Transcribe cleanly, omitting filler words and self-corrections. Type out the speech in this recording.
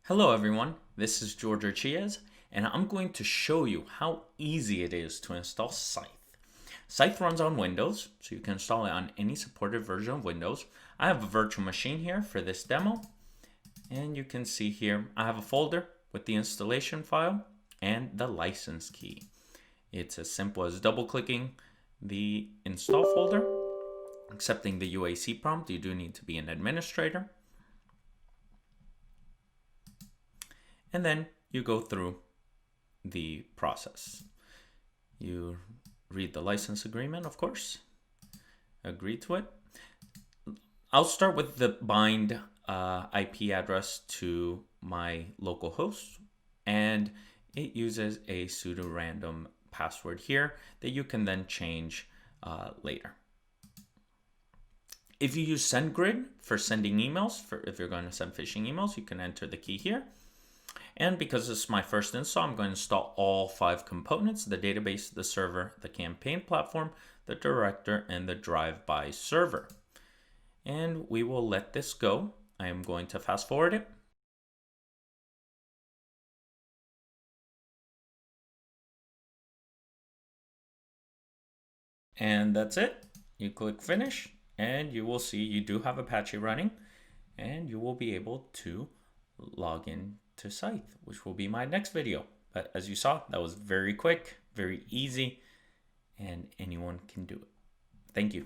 Hello everyone, this is George Chiez, and I'm going to show you how easy it is to install Scythe. Scythe runs on Windows, so you can install it on any supported version of Windows. I have a virtual machine here for this demo, and you can see here I have a folder with the installation file and the license key. It's as simple as double-clicking the install folder, accepting the UAC prompt. You do need to be an administrator. And then you go through the process. You read the license agreement, of course, agree to it. I'll start with the bind IP address to my local host, and it uses a pseudo-random password here that you can then change later. If you use SendGrid for sending emails, if you're going to send phishing emails, you can enter the key here. And because this is my first install, I'm going to install all 5 components: the database, the server, the campaign platform, the director, and the drive-by server. And we will let this go. I am going to fast forward it. And that's it. You click finish, and you will see you do have Apache running, and you will be able to log in to Scythe, which will be my next video. But as you saw, that was very quick, very easy, and anyone can do it. Thank you.